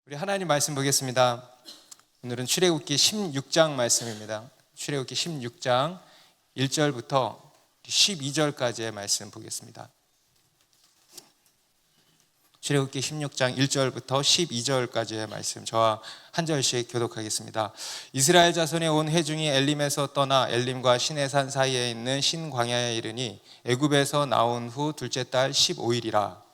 우리 하나님 말씀 보겠습니다. 오늘은 출애굽기 16장 말씀입니다. 출애굽기 16장 1절부터 12절까지의 말씀 보겠습니다. 출애굽기 16장 1절부터 12절까지의 말씀, 저와 한 절씩 교독하겠습니다. 이스라엘 자손의 온 회중이 엘림에서 떠나 엘림과 시내산 사이에 있는 신광야에 이르니 애굽에서 나온 후 둘째 달 15일이라.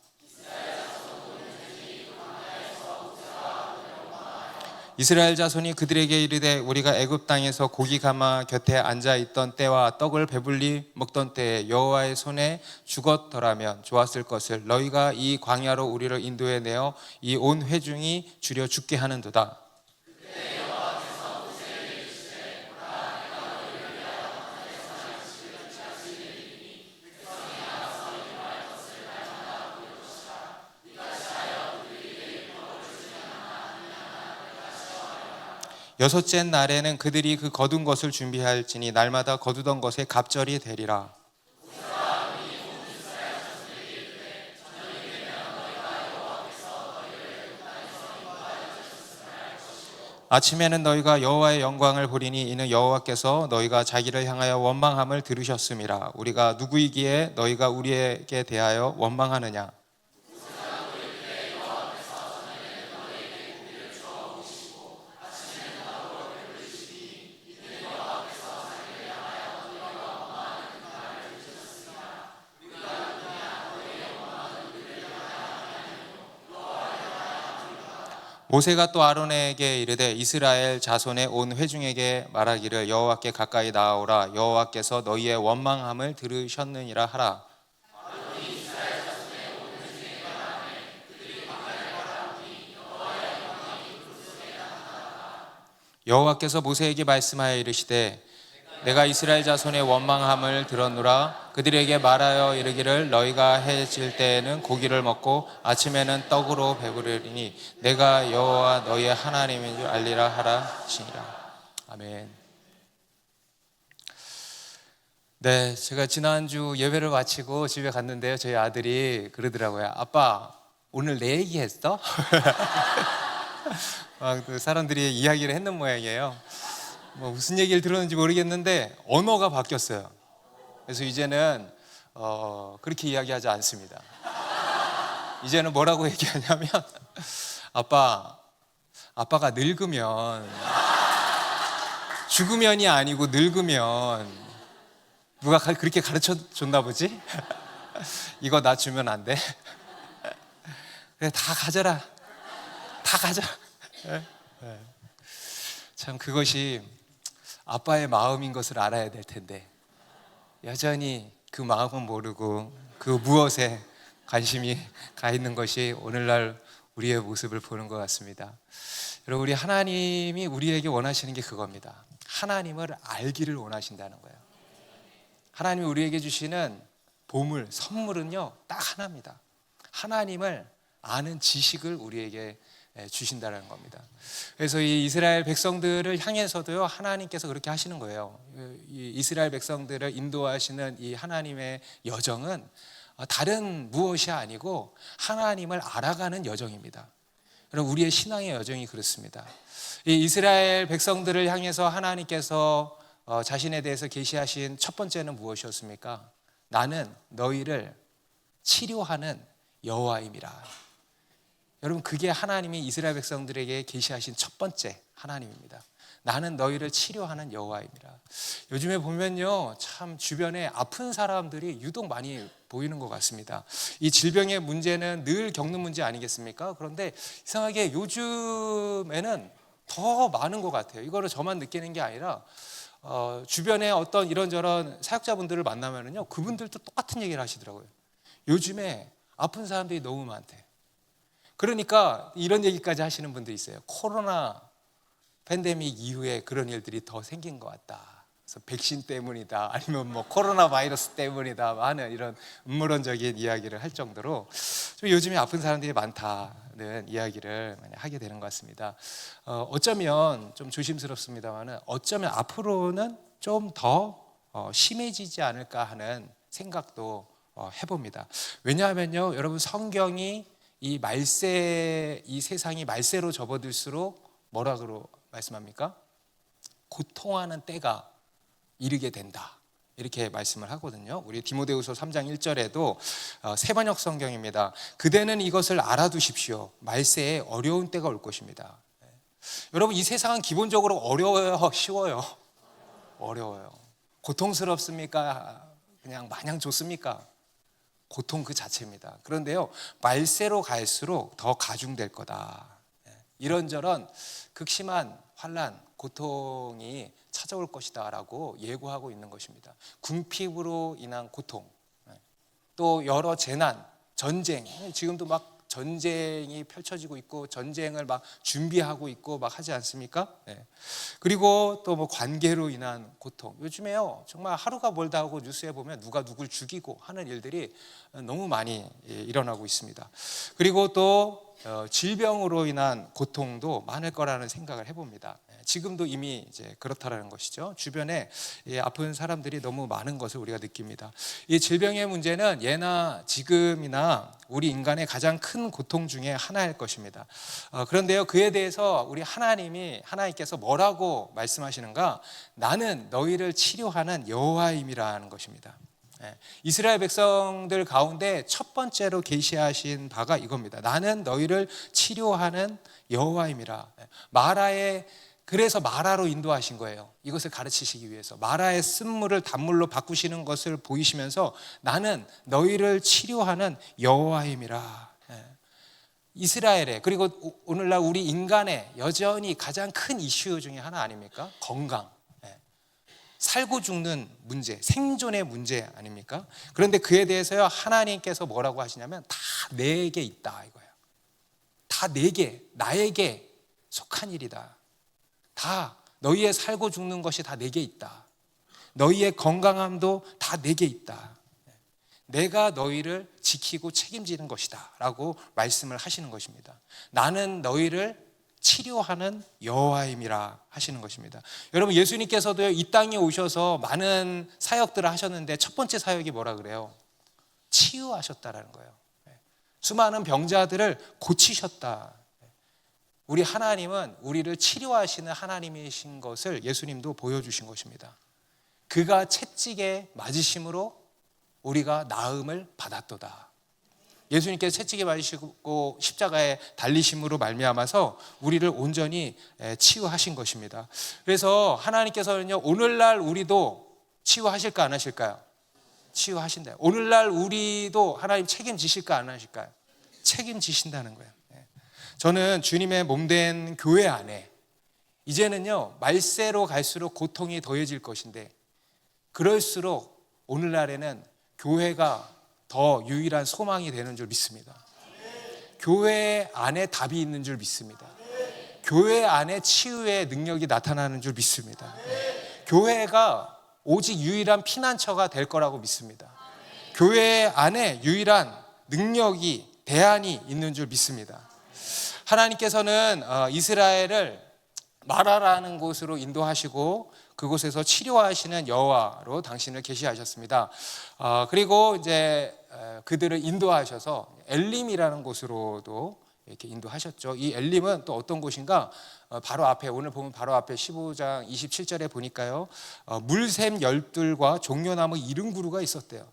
이스라엘 자손이 그들에게 이르되 우리가 애굽 땅에서 고기 가마 곁에 앉아 있던 때와 떡을 배불리 먹던 때에 여호와의 손에 죽었더라면 좋았을 것을 너희가 이 광야로 우리를 인도해 내어 이 온 회중이 주려 죽게 하는도다. 여섯째 날에는 그들이 그 거둔 것을 준비할지니 날마다 거두던 것의 갑절이 되리라. 아침에는 너희가 여호와의 영광을 보리니 이는 여호와께서 너희가 자기를 향하여 원망함을 들으셨음이라. 우리가 누구이기에 너희가 우리에게 대하여 원망하느냐. 모세가 또 아론에게 이르되 이스라엘 자손의 온 회중에게 말하기를 여호와께 가까이 나아오라. 여호와께서 너희의 원망함을 들으셨느니라 하라. 여호와께서 모세에게 말씀하여 이르시되 내가 이스라엘 자손의 원망함을 들었노라. 그들에게 말하여 이르기를 너희가 해질 때에는 고기를 먹고 아침에는 떡으로 배부르리니 내가 여호와 너희의 하나님인 줄 알리라 하라 하시니라. 아멘. 네, 제가 지난주 예배를 마치고 집에 갔는데요, 저희 아들이 그러더라고요. 아빠, 오늘 내 얘기 했어? 그 사람들이 이야기를 했는 모양이에요. 무슨 얘기를 들었는지 모르겠는데 언어가 바뀌었어요. 그래서 이제는 그렇게 이야기하지 않습니다. 이제는 뭐라고 얘기하냐면 아빠가 늙으면, 죽으면이 아니고 늙으면 누가 그렇게 가르쳐 줬나 보지? 이거 나 주면 안 돼? 그래, 다 가져라. 다 가져. 참 그것이 아빠의 마음인 것을 알아야 될 텐데 여전히 그 마음은 모르고 그 무엇에 관심이 가 있는 것이 오늘날 우리의 모습을 보는 것 같습니다. 여러분, 우리 하나님이 우리에게 원하시는 게 그겁니다. 하나님을 알기를 원하신다는 거예요. 하나님이 우리에게 주시는 보물, 선물은요 딱 하나입니다. 하나님을 아는 지식을 우리에게 주신다는 겁니다. 그래서 이 이스라엘 백성들을 향해서도요 하나님께서 그렇게 하시는 거예요. 이 이스라엘 백성들을 인도하시는 이 하나님의 여정은 다른 무엇이 아니고 하나님을 알아가는 여정입니다. 그럼 우리의 신앙의 여정이 그렇습니다. 이 이스라엘 백성들을 향해서 하나님께서 자신에 대해서 계시하신 첫 번째는 무엇이었습니까? 나는 너희를 치료하는 여호와임이라. 여러분, 그게 하나님이 이스라엘 백성들에게 계시하신 첫 번째 하나님입니다. 나는 너희를 치료하는 여호와입니다. 요즘에 보면요, 참 주변에 아픈 사람들이 유독 많이 보이는 것 같습니다. 이 질병의 문제는 늘 겪는 문제 아니겠습니까? 그런데 이상하게 요즘에는 더 많은 것 같아요. 이거를 저만 느끼는 게 아니라 주변에 어떤 이런저런 사역자분들을 만나면요, 그분들도 똑같은 얘기를 하시더라고요. 요즘에 아픈 사람들이 너무 많대. 그러니까 이런 얘기까지 하시는 분들이 있어요. 코로나 팬데믹 이후에 그런 일들이 더 생긴 것 같다. 그래서 백신 때문이다, 아니면 코로나 바이러스 때문이다 하는 이런 음모론적인 이야기를 할 정도로 좀 요즘에 아픈 사람들이 많다는 이야기를 많이 하게 되는 것 같습니다. 어쩌면 좀 조심스럽습니다만은 어쩌면 앞으로는 좀 더 심해지지 않을까 하는 생각도 해봅니다. 왜냐하면요, 여러분, 성경이 이 세상이 말세로 접어들수록 뭐라고 말씀합니까? 고통하는 때가 이르게 된다, 이렇게 말씀을 하거든요. 우리 디모데후서 3장 1절에도 세번역 성경입니다. 그대는 이것을 알아두십시오. 말세에 어려운 때가 올 것입니다. 여러분, 이 세상은 기본적으로 어려워요, 쉬워요? 어려워요. 고통스럽습니까? 그냥 마냥 좋습니까? 고통 그 자체입니다. 그런데요, 말세로 갈수록 더 가중될 거다. 이런저런 극심한 환난, 고통이 찾아올 것이다 라고 예고하고 있는 것입니다. 궁핍으로 인한 고통, 또 여러 재난, 전쟁, 지금도 막 전쟁이 펼쳐지고 있고 전쟁을 막 준비하고 있고 막 하지 않습니까? 그리고 또 뭐 관계로 인한 고통, 요즘에요 정말 하루가 멀다 하고 뉴스에 보면 누가 누굴 죽이고 하는 일들이 너무 많이 일어나고 있습니다. 그리고 또 질병으로 인한 고통도 많을 거라는 생각을 해봅니다. 지금도 이미 이제 그렇다라는 것이죠. 주변에 아픈 사람들이 너무 많은 것을 우리가 느낍니다. 이 질병의 문제는 예나 지금이나 우리 인간의 가장 큰 고통 중에 하나일 것입니다. 그런데요, 그에 대해서 우리 하나님께서 뭐라고 말씀하시는가? 나는 너희를 치료하는 여호와임이라는 것입니다. 이스라엘 백성들 가운데 첫 번째로 계시하신 바가 이겁니다. 나는 너희를 치료하는 여호와임이라. 그래서 마라로 인도하신 거예요. 이것을 가르치시기 위해서 마라의 쓴물을 단물로 바꾸시는 것을 보이시면서 나는 너희를 치료하는 여호와임이라. 이스라엘의, 그리고 오늘날 우리 인간의 여전히 가장 큰 이슈 중에 하나 아닙니까? 건강, 살고 죽는 문제, 생존의 문제 아닙니까? 그런데 그에 대해서요, 하나님께서 뭐라고 하시냐면 다 내게 있다 이거예요. 다 내게, 나에게 속한 일이다. 다 너희의 살고 죽는 것이 다 내게 있다. 너희의 건강함도 다 내게 있다. 내가 너희를 지키고 책임지는 것이다 라고 말씀을 하시는 것입니다. 나는 너희를 치료하는 여호와임이라 하시는 것입니다. 여러분, 예수님께서도 이 땅에 오셔서 많은 사역들을 하셨는데 첫 번째 사역이 뭐라 그래요? 치유하셨다라는 거예요. 수많은 병자들을 고치셨다. 우리 하나님은 우리를 치료하시는 하나님이신 것을 예수님도 보여주신 것입니다. 그가 채찍에 맞으심으로 우리가 나음을 받았도다. 예수님께서 채찍에 맞으시고 십자가에 달리심으로 말미암아서 우리를 온전히 치유하신 것입니다. 그래서 하나님께서는요, 오늘날 우리도 치유하실까 안 하실까요? 치유하신다. 오늘날 우리도 하나님 책임지실까 안 하실까요? 책임지신다는 거예요. 저는 주님의 몸된 교회 안에 이제는요, 말세로 갈수록 고통이 더해질 것인데 그럴수록 오늘날에는 교회가 더 유일한 소망이 되는 줄 믿습니다. 교회 안에 답이 있는 줄 믿습니다. 교회 안에 치유의 능력이 나타나는 줄 믿습니다. 교회가 오직 유일한 피난처가 될 거라고 믿습니다. 교회 안에 유일한 능력이, 대안이 있는 줄 믿습니다. 하나님께서는 이스라엘을 마라라는 곳으로 인도하시고 그곳에서 치료하시는 여호와로 당신을 계시하셨습니다. 그리고 이제 그들을 인도하셔서 엘림이라는 곳으로도 이렇게 인도하셨죠. 이 엘림은 또 어떤 곳인가? 바로 앞에, 오늘 보면 바로 앞에 15장 27절에 보니까요, 물샘 열둘과 종려나무 70그루가 있었대요.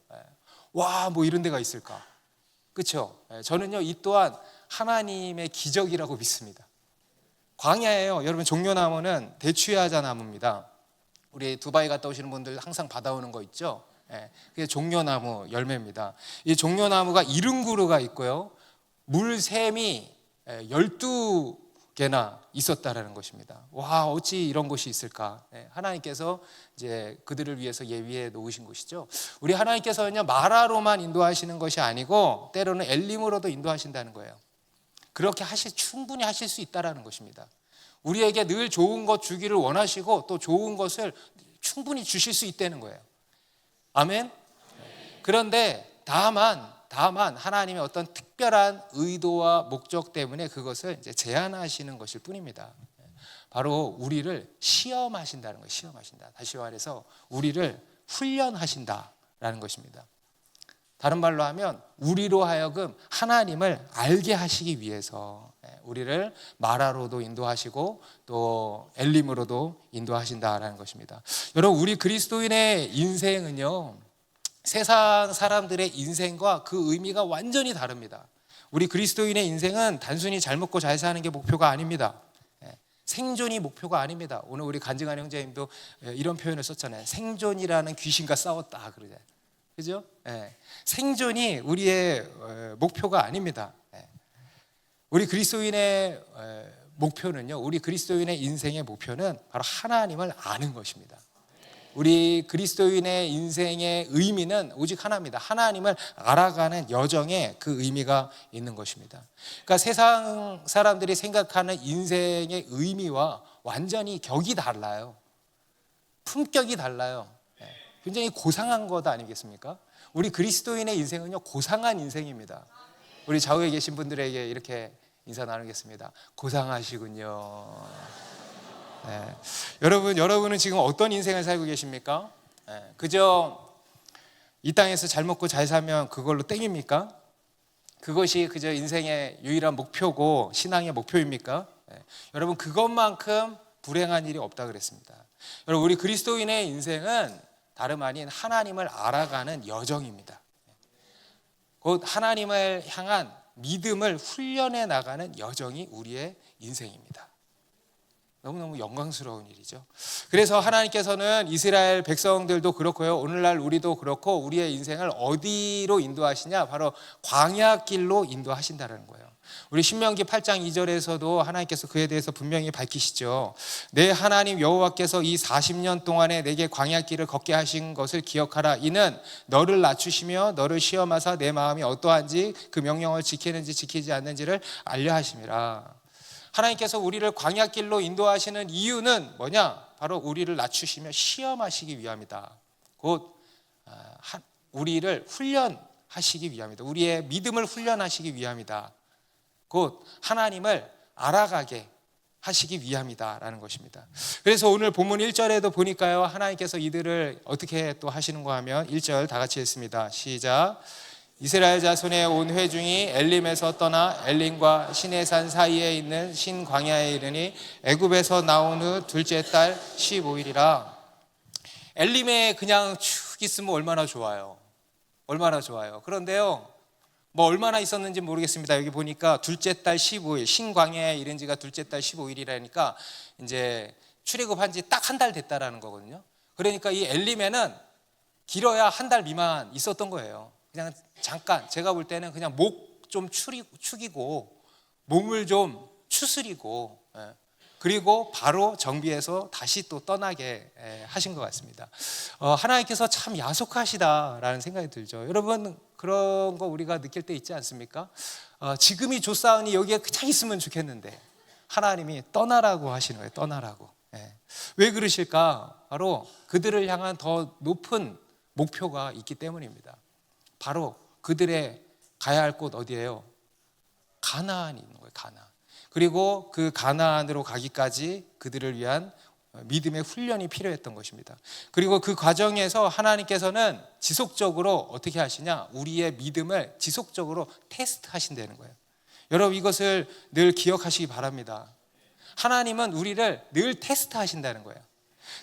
와, 뭐 이런 데가 있을까? 그렇죠? 저는요, 이 또한 하나님의 기적이라고 믿습니다. 광야예요. 여러분, 종려나무는 대추야자 나무입니다. 우리 두바이 갔다 오시는 분들 항상 받아오는 거 있죠? 그게 종려나무 열매입니다. 이 종려나무가 70그루가 있고요, 물샘이 12개나 있었다라는 것입니다. 와, 어찌 이런 곳이 있을까? 하나님께서 이제 그들을 위해서 예비해 놓으신 곳이죠. 우리 하나님께서는요, 마라로만 인도하시는 것이 아니고 때로는 엘림으로도 인도하신다는 거예요. 그렇게 충분히 하실 수 있다라는 것입니다. 우리에게 늘 좋은 것 주기를 원하시고 또 좋은 것을 충분히 주실 수 있다는 거예요. 아멘. 그런데 다만 하나님의 어떤 특별한 의도와 목적 때문에 그것을 이제 제한하시는 것일 뿐입니다. 바로 우리를 시험하신다는 거예요. 시험하신다. 다시 말해서 우리를 훈련하신다라는 것입니다. 다른 말로 하면 우리로 하여금 하나님을 알게 하시기 위해서 우리를 마라로도 인도하시고 또 엘림으로도 인도하신다라는 것입니다. 여러분, 우리 그리스도인의 인생은요, 세상 사람들의 인생과 그 의미가 완전히 다릅니다. 우리 그리스도인의 인생은 단순히 잘 먹고 잘 사는 게 목표가 아닙니다. 생존이 목표가 아닙니다. 오늘 우리 간증한 형제님도 이런 표현을 썼잖아요. 생존이라는 귀신과 싸웠다 그러잖아요. 그죠? 생존이 우리의 목표가 아닙니다. 우리 그리스도인의 목표는요, 우리 그리스도인의 인생의 목표는 바로 하나님을 아는 것입니다. 우리 그리스도인의 인생의 의미는 오직 하나입니다. 하나님을 알아가는 여정에 그 의미가 있는 것입니다. 그러니까 세상 사람들이 생각하는 인생의 의미와 완전히 격이 달라요. 품격이 달라요. 굉장히 고상한 것 아니겠습니까? 우리 그리스도인의 인생은요, 고상한 인생입니다. 우리 좌우에 계신 분들에게 이렇게 인사 나누겠습니다. 고상하시군요. 여러분은 지금 어떤 인생을 살고 계십니까? 그저 이 땅에서 잘 먹고 잘 살면 그걸로 땡입니까? 그것이 그저 인생의 유일한 목표고 신앙의 목표입니까? 여러분, 그것만큼 불행한 일이 없다 그랬습니다. 여러분, 우리 그리스도인의 인생은 다름 아닌 하나님을 알아가는 여정입니다. 곧 하나님을 향한 믿음을 훈련해 나가는 여정이 우리의 인생입니다. 너무너무 영광스러운 일이죠. 그래서 하나님께서는 이스라엘 백성들도 그렇고요, 오늘날 우리도 그렇고 우리의 인생을 어디로 인도하시냐? 바로 광야길로 인도하신다는 거예요. 우리 신명기 8장 2절에서도 하나님께서 그에 대해서 분명히 밝히시죠. 내 하나님 여호와께서 이 40년 동안에 내게 광야길을 걷게 하신 것을 기억하라. 이는 너를 낮추시며 너를 시험하사 내 마음이 어떠한지 그 명령을 지키는지 지키지 않는지를 알려 하심이라. 하나님께서 우리를 광야길로 인도하시는 이유는 뭐냐? 바로 우리를 낮추시며 시험하시기 위함이다. 곧 우리를 훈련하시기 위함이다. 우리의 믿음을 훈련하시기 위함이다. 곧 하나님을 알아가게 하시기 위함이다라는 것입니다. 그래서 오늘 본문 1절에도 보니까요, 하나님께서 이들을 어떻게 또 하시는가 하면 1절 다 같이 했습니다. 시작. 이스라엘 자손의 온 회중이 엘림에서 떠나 엘림과 시내산 사이에 있는 신광야에 이르니 애굽에서 나온 후 둘째 달 15일이라. 엘림에 그냥 쭉 있으면 얼마나 좋아요. 얼마나 좋아요. 그런데요, 뭐 얼마나 있었는지 모르겠습니다. 여기 보니까 둘째 달 15일, 신광야에 이른 지가 둘째 달 15일이라니까 이제 출애굽한 지 딱 한 달 됐다라는 거거든요. 그러니까 이 엘림에는 길어야 한 달 미만 있었던 거예요. 그냥 잠깐, 제가 볼 때는 그냥 목 좀 축이고 몸을 좀 추스리고 그리고 바로 정비해서 다시 또 떠나게 하신 것 같습니다. 하나님께서 참 야속하시다라는 생각이 들죠. 여러분, 그런 거 우리가 느낄 때 있지 않습니까? 지금이 좋사오니 여기에 그냥 있으면 좋겠는데 하나님이 떠나라고 하시는 거예요. 떠나라고. 왜 그러실까? 바로 그들을 향한 더 높은 목표가 있기 때문입니다. 바로 그들의 가야 할 곳 어디예요? 가나안이 있는 거예요. 가나안. 그리고 그 가나안으로 가기까지 그들을 위한 믿음의 훈련이 필요했던 것입니다. 그리고 그 과정에서 하나님께서는 지속적으로 어떻게 하시냐? 우리의 믿음을 지속적으로 테스트하신다는 거예요. 여러분, 이것을 늘 기억하시기 바랍니다. 하나님은 우리를 늘 테스트하신다는 거예요.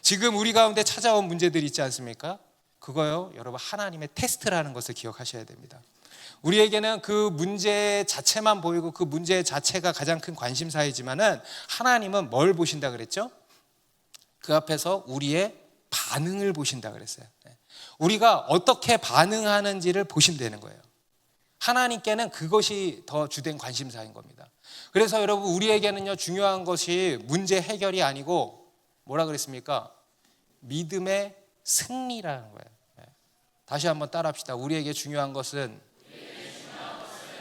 지금 우리 가운데 찾아온 문제들이 있지 않습니까? 그거요, 여러분, 하나님의 테스트라는 것을 기억하셔야 됩니다. 우리에게는 그 문제 자체만 보이고 그 문제 자체가 가장 큰 관심사이지만은 하나님은 뭘 보신다 그랬죠? 그 앞에서 우리의 반응을 보신다 그랬어요. 우리가 어떻게 반응하는지를 보신다는 거예요. 하나님께는 그것이 더 주된 관심사인 겁니다. 그래서 여러분, 우리에게는요, 중요한 것이 문제 해결이 아니고 뭐라 그랬습니까? 믿음의 승리라는 거예요. 다시 한번 따라합시다. 우리에게 중요한 것은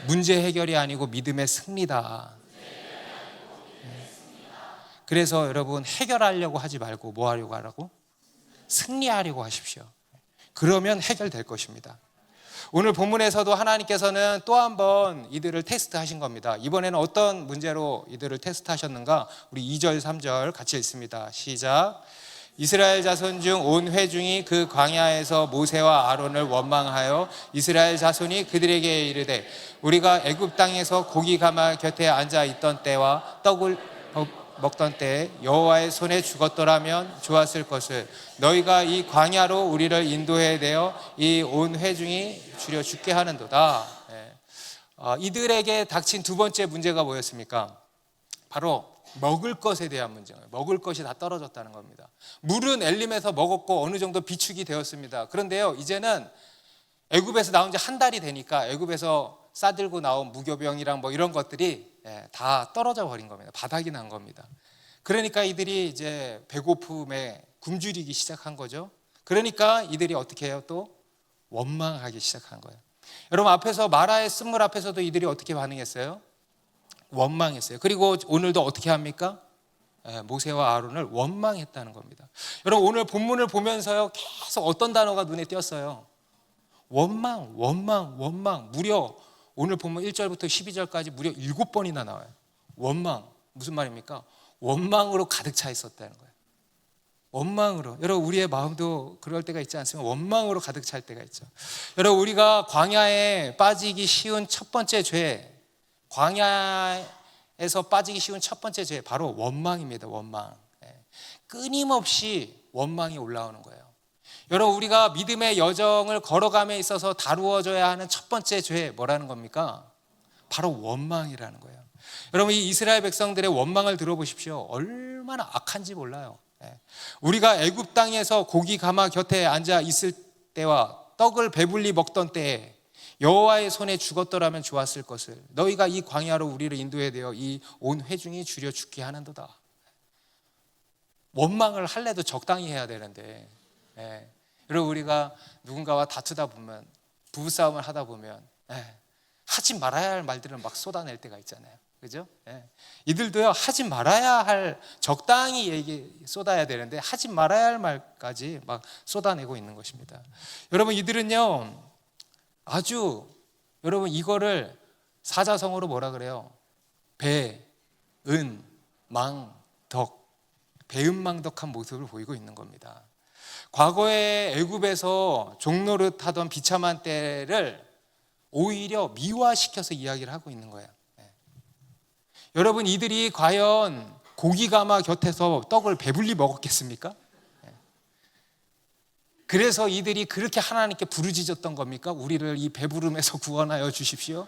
문제 해결이 아니고 믿음의 승리다. 그래서 여러분, 해결하려고 하지 말고 뭐 하려고 하라고? 승리하려고 하십시오. 그러면 해결될 것입니다. 오늘 본문에서도 하나님께서는 또 한 번 이들을 테스트하신 겁니다. 이번에는 어떤 문제로 이들을 테스트하셨는가? 우리 2절 3절 같이 읽습니다. 시작. 이스라엘 자손 중 온 회중이 그 광야에서 모세와 아론을 원망하여 이스라엘 자손이 그들에게 이르되 우리가 애굽 땅에서 고기 가마 곁에 앉아 있던 때와 떡을 먹던 때에 여호와의 손에 죽었더라면 좋았을 것을 너희가 이 광야로 우리를 인도해 내어 이 온 회중이 주려 죽게 하는도다. 이들에게 닥친 두 번째 문제가 뭐였습니까? 바로 먹을 것에 대한 문제예요. 먹을 것이 다 떨어졌다는 겁니다. 물은 엘림에서 먹었고 어느 정도 비축이 되었습니다. 그런데요, 이제는 애굽에서 나온 지 한 달이 되니까 애굽에서 싸들고 나온 무교병이랑 뭐 이런 것들이 다 떨어져 버린 겁니다. 바닥이 난 겁니다. 그러니까 이들이 이제 배고픔에 굶주리기 시작한 거죠. 그러니까 이들이 어떻게 해요? 또 원망하기 시작한 거예요. 여러분, 앞에서 마라의 쓴물 앞에서도 이들이 어떻게 반응했어요? 원망했어요. 그리고 오늘도 어떻게 합니까? 모세와 아론을 원망했다는 겁니다. 여러분, 오늘 본문을 보면서요, 계속 어떤 단어가 눈에 띄었어요? 원망, 원망, 원망. 무려 오늘 본문 1절부터 12절까지 무려 7번이나 나와요. 원망, 무슨 말입니까? 원망으로 가득 차 있었다는 거예요. 원망으로. 여러분, 우리의 마음도 그럴 때가 있지 않습니까? 원망으로 가득 찰 때가 있죠. 여러분, 우리가 광야에 빠지기 쉬운 첫 번째 죄, 광야에서 빠지기 쉬운 첫 번째 죄, 바로 원망입니다. 원망. 끊임없이 원망이 올라오는 거예요. 여러분, 우리가 믿음의 여정을 걸어감에 있어서 다루어져야 하는 첫 번째 죄, 뭐라는 겁니까? 바로 원망이라는 거예요. 여러분, 이 이스라엘 백성들의 원망을 들어보십시오. 얼마나 악한지 몰라요. 우리가 애굽 땅에서 고기 가마 곁에 앉아 있을 때와 떡을 배불리 먹던 때에 여호와의 손에 죽었더라면 좋았을 것을 너희가 이 광야로 우리를 인도해 되어 이 온 회중이 주려 죽게 하는도다. 원망을 할래도 적당히 해야 되는데, 여러분, 우리가 누군가와 다투다 보면, 부부싸움을 하다 보면 하지 말아야 할 말들을 막 쏟아낼 때가 있잖아요. 그죠? 이들도요, 하지 말아야 할, 적당히 쏟아야 되는데 하지 말아야 할 말까지 막 쏟아내고 있는 것입니다. 여러분, 이들은요, 아주, 여러분, 이거를 사자성어로 뭐라 그래요? 배, 은, 망, 덕. 배은망덕한 모습을 보이고 있는 겁니다. 과거에 애굽에서 종노릇 하던 비참한 때를 오히려 미화시켜서 이야기를 하고 있는 거예요. 여러분, 이들이 과연 고기 가마 곁에서 떡을 배불리 먹었겠습니까? 그래서 이들이 그렇게 하나님께 부르짖었던 겁니까? 우리를 이 배부름에서 구원하여 주십시오.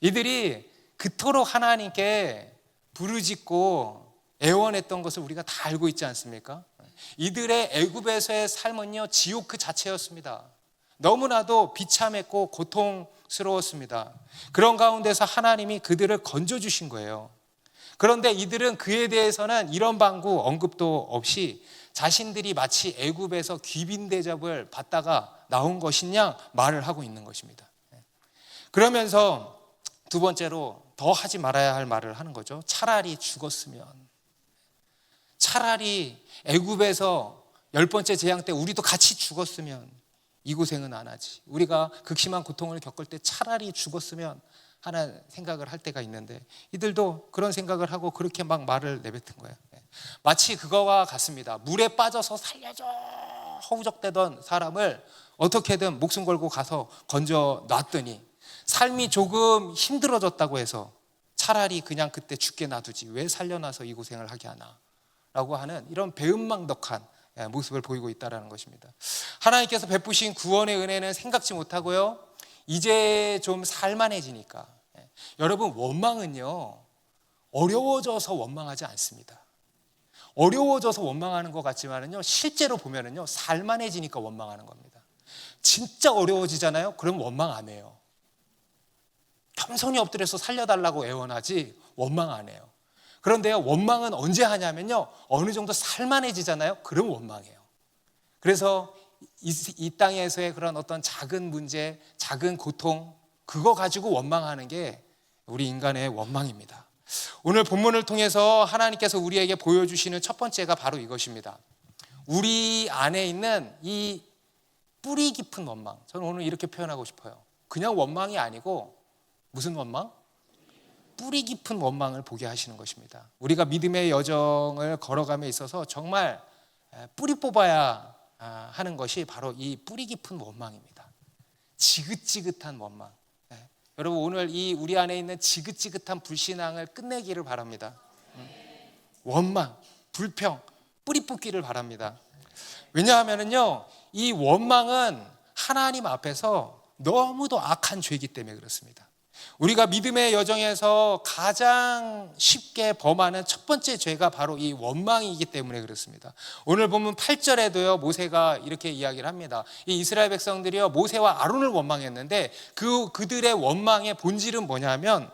이들이 그토록 하나님께 부르짖고 애원했던 것을 우리가 다 알고 있지 않습니까? 이들의 애굽에서의 삶은요, 지옥 그 자체였습니다. 너무나도 비참했고 고통스러웠습니다. 그런 가운데서 하나님이 그들을 건져주신 거예요. 그런데 이들은 그에 대해서는 이런 방구 언급도 없이 자신들이 마치 애굽에서 귀빈 대접을 받다가 나온 것이냐 말을 하고 있는 것입니다. 그러면서 두 번째로 더 하지 말아야 할 말을 하는 거죠. 차라리 죽었으면, 차라리 애굽에서 10번째 재앙 때 우리도 같이 죽었으면 이 고생은 안 하지. 우리가 극심한 고통을 겪을 때 차라리 죽었으면 하는 생각을 할 때가 있는데, 이들도 그런 생각을 하고 그렇게 막 말을 내뱉은 거예요. 마치 그거와 같습니다. 물에 빠져서 살려줘 허우적대던 사람을 어떻게든 목숨 걸고 가서 건져 놨더니 삶이 조금 힘들어졌다고 해서 차라리 그냥 그때 죽게 놔두지 왜 살려놔서 이 고생을 하게 하나 라고 하는 이런 배은망덕한 모습을 보이고 있다는 것입니다. 하나님께서 베푸신 구원의 은혜는 생각지 못하고요, 이제 좀 살만해지니까. 여러분, 원망은요, 어려워져서 원망하지 않습니다. 어려워져서 원망하는 것 같지만은요, 실제로 보면은요, 살만해지니까 원망하는 겁니다. 진짜 어려워지잖아요? 그럼 원망 안 해요. 겸손히 엎드려서 살려달라고 애원하지 원망 안 해요. 그런데요, 원망은 언제 하냐면요, 어느 정도 살만해지잖아요? 그럼 원망해요. 그래서 이 땅에서의 그런 어떤 작은 문제, 작은 고통, 그거 가지고 원망하는 게 우리 인간의 원망입니다. 오늘 본문을 통해서 하나님께서 우리에게 보여주시는 첫 번째가 바로 이것입니다. 우리 안에 있는 이 뿌리 깊은 원망. 저는 오늘 이렇게 표현하고 싶어요. 그냥 원망이 아니고 무슨 원망? 뿌리 깊은 원망을 보게 하시는 것입니다. 우리가 믿음의 여정을 걸어감에 있어서 정말 뿌리 뽑아야 하는 것이 바로 이 뿌리 깊은 원망입니다. 지긋지긋한 원망. 여러분 오늘 이 우리 안에 있는 지긋지긋한 불신앙을 끝내기를 바랍니다. 원망, 불평, 뿌리 뽑기를 바랍니다. 왜냐하면요, 이 원망은 하나님 앞에서 너무도 악한 죄이기 때문에 그렇습니다. 우리가 믿음의 여정에서 가장 쉽게 범하는 첫 번째 죄가 바로 이 원망이기 때문에 그렇습니다. 오늘 보면 8절에도요 모세가 이렇게 이야기를 합니다. 이 이스라엘 백성들이요 모세와 아론을 원망했는데 그들의 원망의 본질은 뭐냐면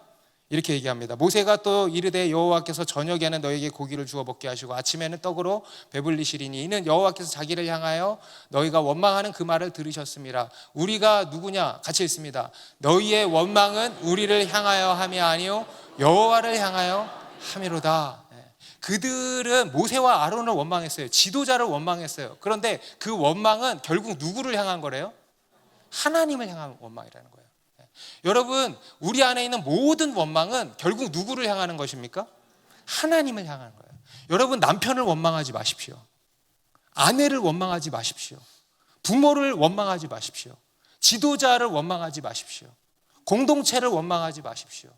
이렇게 얘기합니다. 모세가 또 이르되 여호와께서 저녁에는 너에게 고기를 주어 먹게 하시고 아침에는 떡으로 배불리시리니 이는 여호와께서 자기를 향하여 너희가 원망하는 그 말을 들으셨습니다. 우리가 누구냐? 같이 읽습니다. 너희의 원망은 우리를 향하여 함이 아니요 여호와를 향하여 함이로다. 그들은 모세와 아론을 원망했어요. 지도자를 원망했어요. 그런데 그 원망은 결국 누구를 향한 거래요? 하나님을 향한 원망이라는 거예요. 여러분 우리 안에 있는 모든 원망은 결국 누구를 향하는 것입니까? 하나님을 향하는 거예요. 여러분 남편을 원망하지 마십시오. 아내를 원망하지 마십시오. 부모를 원망하지 마십시오. 지도자를 원망하지 마십시오. 공동체를 원망하지 마십시오.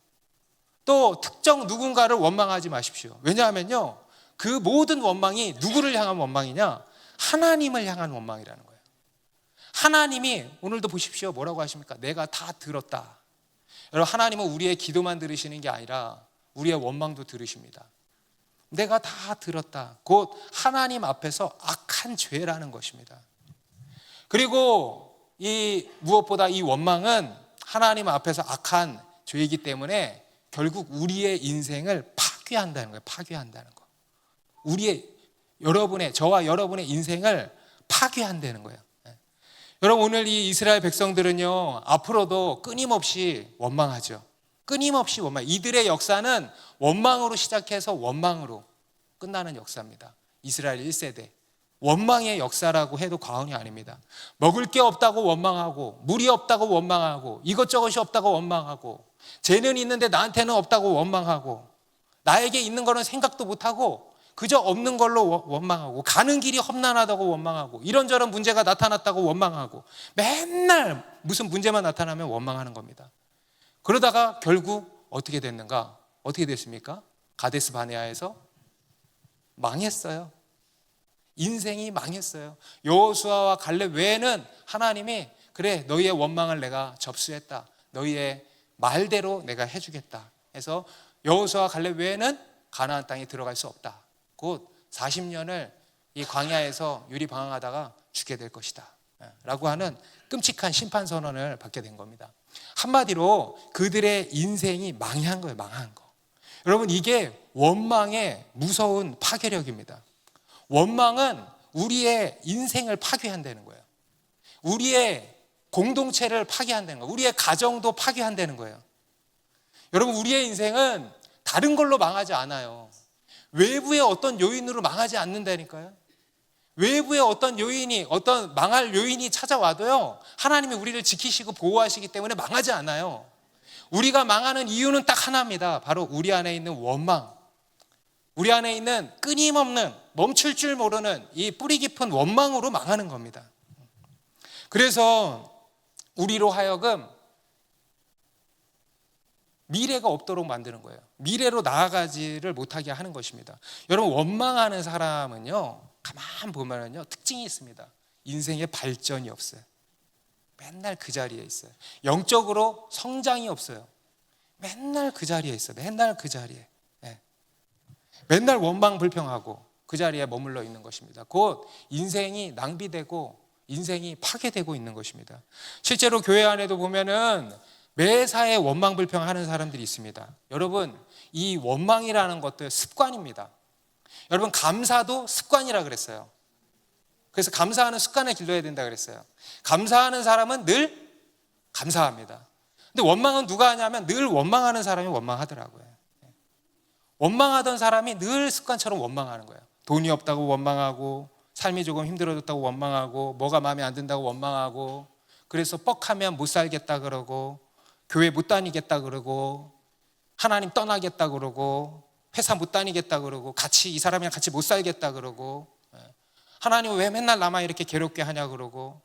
또 특정 누군가를 원망하지 마십시오. 왜냐하면요 그 모든 원망이 누구를 향한 원망이냐? 하나님을 향한 원망이라는 거예요. 하나님이 오늘도 보십시오. 뭐라고 하십니까? 내가 다 들었다. 여러분 하나님은 우리의 기도만 들으시는 게 아니라 우리의 원망도 들으십니다. 내가 다 들었다. 곧 하나님 앞에서 악한 죄라는 것입니다. 그리고 무엇보다 이 원망은 하나님 앞에서 악한 죄이기 때문에 결국 우리의 인생을 파괴한다는 거예요. 파괴한다는 거. 저와 여러분의 인생을 파괴한다는 거예요. 여러분 오늘 이 이스라엘 백성들은요 앞으로도 끊임없이 원망하죠. 끊임없이 원망. 이들의 역사는 원망으로 시작해서 원망으로 끝나는 역사입니다. 이스라엘 1세대 원망의 역사라고 해도 과언이 아닙니다. 먹을 게 없다고 원망하고 물이 없다고 원망하고 이것저것이 없다고 원망하고 쟤는 있는데 나한테는 없다고 원망하고 나에게 있는 거는 생각도 못하고 그저 없는 걸로 원망하고 가는 길이 험난하다고 원망하고 이런저런 문제가 나타났다고 원망하고 맨날 무슨 문제만 나타나면 원망하는 겁니다. 그러다가 결국 어떻게 됐는가? 어떻게 됐습니까? 가데스 바네아에서 망했어요. 인생이 망했어요. 여호수아와 갈렙 외에는 하나님이 그래 너희의 원망을 내가 접수했다. 너희의 말대로 내가 해주겠다. 해서 여호수아와 갈렙 외에는 가나안 땅에 들어갈 수 없다. 곧 40년을 이 광야에서 유리방황하다가 죽게 될 것이다 라고 하는 끔찍한 심판선언을 받게 된 겁니다. 한마디로 그들의 인생이 망한 거예요. 망한 거. 여러분 이게 원망의 무서운 파괴력입니다. 원망은 우리의 인생을 파괴한다는 거예요. 우리의 공동체를 파괴한다는 거예요. 우리의 가정도 파괴한다는 거예요. 여러분 우리의 인생은 다른 걸로 망하지 않아요. 외부의 어떤 요인으로 망하지 않는다니까요. 외부의 어떤 요인이 어떤 망할 요인이 찾아와도요 하나님이 우리를 지키시고 보호하시기 때문에 망하지 않아요. 우리가 망하는 이유는 딱 하나입니다. 바로 우리 안에 있는 원망, 우리 안에 있는 끊임없는 멈출 줄 모르는 이 뿌리 깊은 원망으로 망하는 겁니다. 그래서 우리로 하여금 미래가 없도록 만드는 거예요. 미래로 나아가지를 못하게 하는 것입니다. 여러분 원망하는 사람은요 가만 보면은요 특징이 있습니다. 인생에 발전이 없어요. 맨날 그 자리에 있어요. 영적으로 성장이 없어요. 맨날 그 자리에 있어요. 맨날 그 자리에. 맨날 원망 불평하고 그 자리에 머물러 있는 것입니다. 곧 인생이 낭비되고 인생이 파괴되고 있는 것입니다. 실제로 교회 안에도 보면은 매사에 원망 불평하는 사람들이 있습니다. 여러분 이 원망이라는 것도 습관입니다. 여러분 감사도 습관이라 그랬어요. 그래서 감사하는 습관을 길러야 된다 그랬어요. 감사하는 사람은 늘 감사합니다. 근데 원망은 누가 하냐면 늘 원망하는 사람이 원망하더라고요. 원망하던 사람이 늘 습관처럼 원망하는 거예요. 돈이 없다고 원망하고 삶이 조금 힘들어졌다고 원망하고 뭐가 마음에 안 든다고 원망하고 그래서 뻑하면 못 살겠다 그러고 교회 못 다니겠다 그러고 하나님 떠나겠다 그러고 회사 못 다니겠다 그러고 이 사람이랑 같이 못 살겠다 그러고 하나님 왜 맨날 나만 이렇게 괴롭게 하냐 그러고,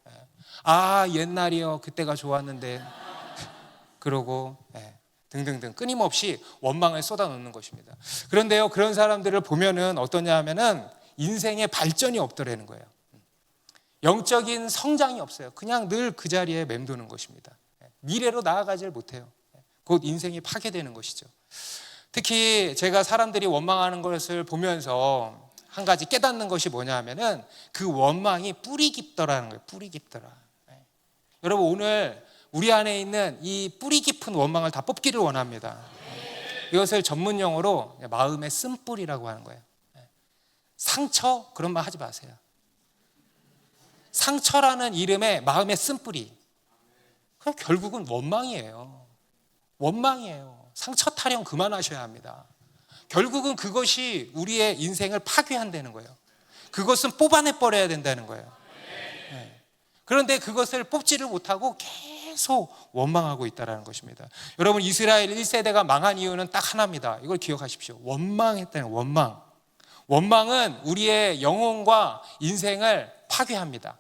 옛날이요 그때가 좋았는데 그러고, 등등등 끊임없이 원망을 쏟아놓는 것입니다. 그런데요, 그런 사람들을 보면은 어떠냐 하면은 인생에 발전이 없더라는 거예요. 영적인 성장이 없어요. 그냥 늘 그 자리에 맴도는 것입니다. 미래로 나아가질 못해요. 곧 인생이 파괴되는 것이죠. 특히 제가 사람들이 원망하는 것을 보면서 한 가지 깨닫는 것이 뭐냐 하면은 그 원망이 뿌리 깊더라는 거예요. 뿌리 깊더라. 여러분, 오늘 우리 안에 있는 이 뿌리 깊은 원망을 다 뽑기를 원합니다. 이것을 전문 용어로 마음의 쓴뿌리라고 하는 거예요. 상처? 그런 말 하지 마세요. 상처라는 이름의 마음의 쓴뿌리, 그럼 결국은 원망이에요. 원망이에요. 상처 타령 그만하셔야 합니다. 결국은 그것이 우리의 인생을 파괴한다는 거예요. 그것은 뽑아내버려야 된다는 거예요. 그런데 그것을 뽑지를 못하고 계속 원망하고 있다는 것입니다. 여러분, 이스라엘 1세대가 망한 이유는 딱 하나입니다. 이걸 기억하십시오. 원망했다는 거예요. 원망. 원망은 우리의 영혼과 인생을 파괴합니다.